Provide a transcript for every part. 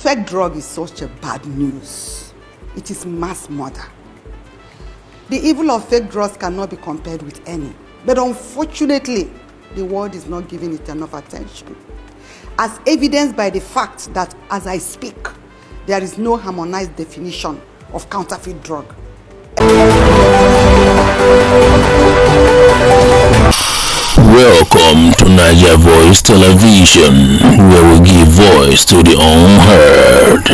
Fake drug is such a bad news. It is mass murder. The evil of fake drugs cannot be compared with any. But unfortunately, the world is not giving it enough attention. As evidenced by the fact that as I speak, there is no harmonized definition of counterfeit drug. Welcome to Niger Voice Television, where we give voice to the unheard.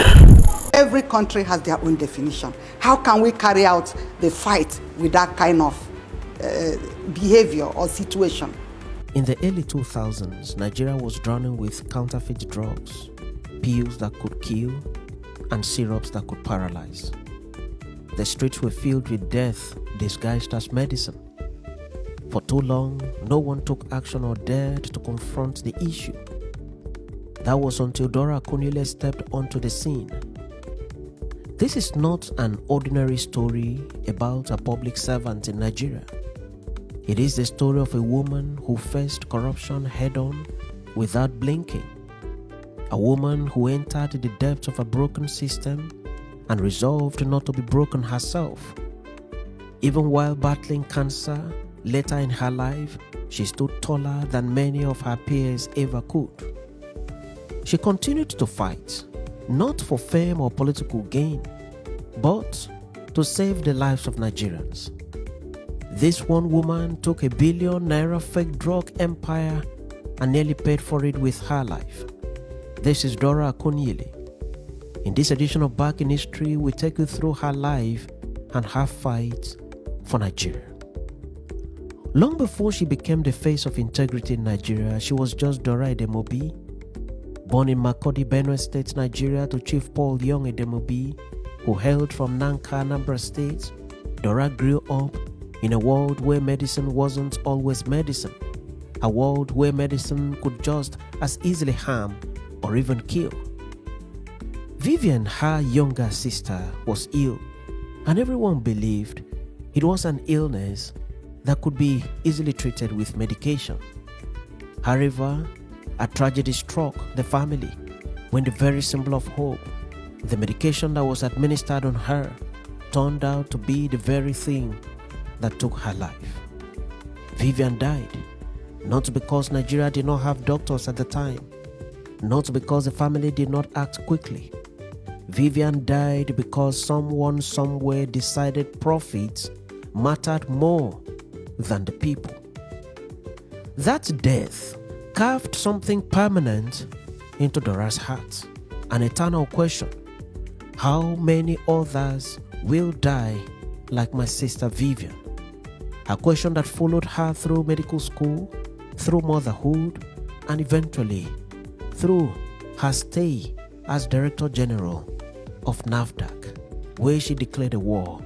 Every country has their own definition. How can we carry out the fight with that kind of behavior or situation? In the early 2000s, Nigeria was drowning with counterfeit drugs, pills that could kill, and syrups that could paralyze. The streets were filled with death disguised as medicine. For too long, no one took action or dared to confront the issue. That was until Dora Akunyili stepped onto the scene. This is not an ordinary story about a public servant in Nigeria. It is the story of a woman who faced corruption head-on without blinking. A woman who entered the depths of a broken system and resolved not to be broken herself. Even while battling cancer, later in her life, she stood taller than many of her peers ever could. She continued to fight, not for fame or political gain, but to save the lives of Nigerians. This one woman took a billion naira fake drug empire and nearly paid for it with her life. This is Dora Akunyili. In this edition of Back in History, we take you through her life and her fight for Nigeria. Long before she became the face of integrity in Nigeria, she was just Dora Edemobi. Born in Makurdi, Benue State, Nigeria, to Chief Paul Young Edemobi, who hailed from Nanka, Anambra State, Dora grew up in a world where medicine wasn't always medicine, a world where medicine could just as easily harm or even kill. Vivian, her younger sister, was ill, and everyone believed it was an illness that could be easily treated with medication. However, a tragedy struck the family when the very symbol of hope, the medication that was administered on her, turned out to be the very thing that took her life. Vivian died, not because Nigeria did not have doctors at the time, not because the family did not act quickly. Vivian died because someone somewhere decided profits mattered more than the people. That death carved something permanent into Dora's heart, an eternal question: how many others will die like my sister Vivian? A question that followed her through medical school, through motherhood, and eventually through her stay as Director General of NAFDAC, where she declared a war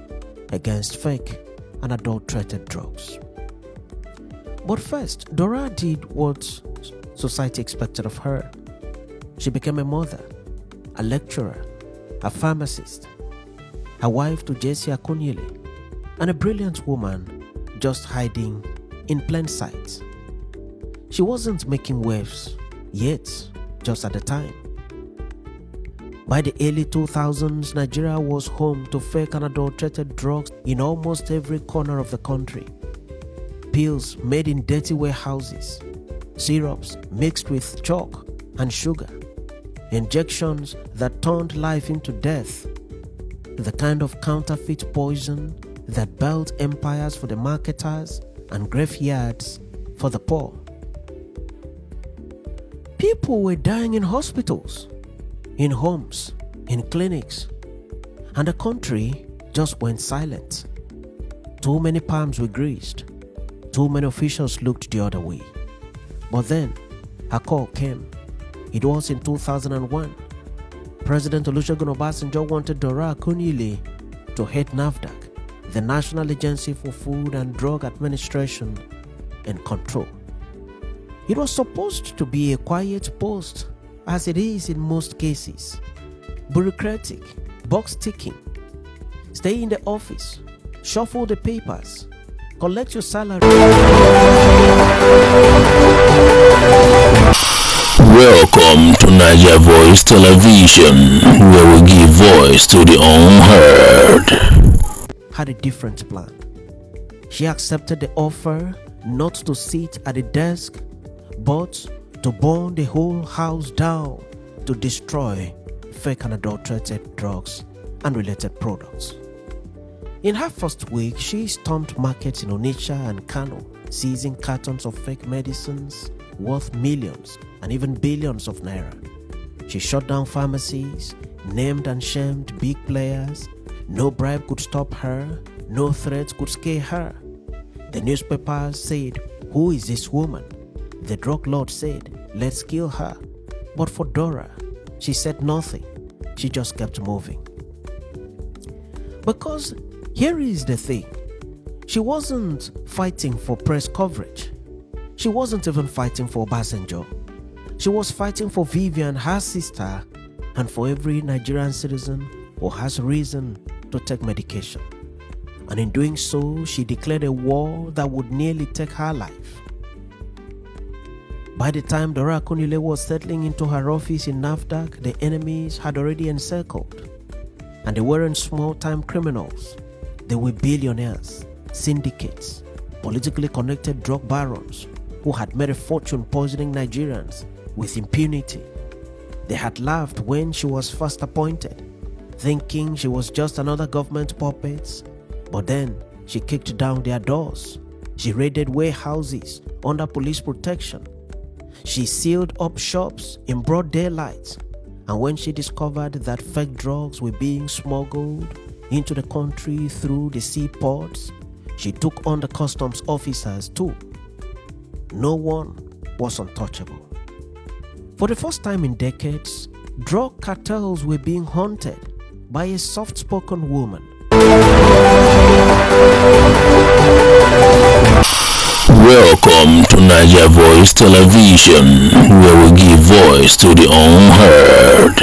against fake and adulterated drugs. But first, Dora did what society expected of her. She became a mother, a lecturer, a pharmacist, a wife to Jesse Akunyili, and a brilliant woman just hiding in plain sight. She wasn't making waves yet, just at the time. By the early 2000s, Nigeria was home to fake and adulterated drugs in almost every corner of the country. Pills made in dirty warehouses, syrups mixed with chalk and sugar, injections that turned life into death, the kind of counterfeit poison that built empires for the marketers and graveyards for the poor. People were dying in hospitals, in homes, in clinics, and the country just went silent. Too many palms were greased. Too many officials looked the other way. But then, a call came. It was in 2001. President Olusegun Obasanjo wanted Dora Akunyili to head NAFDAC, the National Agency for Food and Drug Administration and Control. It was supposed to be a quiet post, as it is in most cases. Bureaucratic, box ticking. Stay in the office, shuffle the papers, collect your salary. Welcome to Niger Voice Television, where we give voice to the unheard. Had a different plan. She accepted the offer not to sit at the desk, but to burn the whole house down to destroy fake and adulterated drugs and related products. In her first week, she stormed markets in Onitsha and Kano, seizing cartons of fake medicines worth millions and even billions of naira. She shut down pharmacies, named and shamed big players. No bribe could stop her, no threats could scare her. The newspapers said, "Who is this woman?" The drug lord said, "Let's kill her." But for Dora, she said nothing. She just kept moving. Because here is the thing. She wasn't fighting for press coverage. She wasn't even fighting for Obasanjo. She was fighting for Vivian, her sister, and for every Nigerian citizen who has reason to take medication. And in doing so, she declared a war that would nearly take her life. By the time Dora Akunile was settling into her office in NAFDAC, the enemies had already encircled. And they weren't small-time criminals. They were billionaires, syndicates, politically connected drug barons who had made a fortune poisoning Nigerians with impunity. They had laughed when she was first appointed, thinking she was just another government puppet. But then she kicked down their doors. She raided warehouses under police protection. She sealed up shops in broad daylight. And when she discovered that fake drugs were being smuggled into the country through the seaports, she took on the customs officers too. No one was untouchable. For the first time in decades, drug cartels were being haunted by a soft-spoken woman. Welcome to Niger Voice Television, where we give voice to the unheard.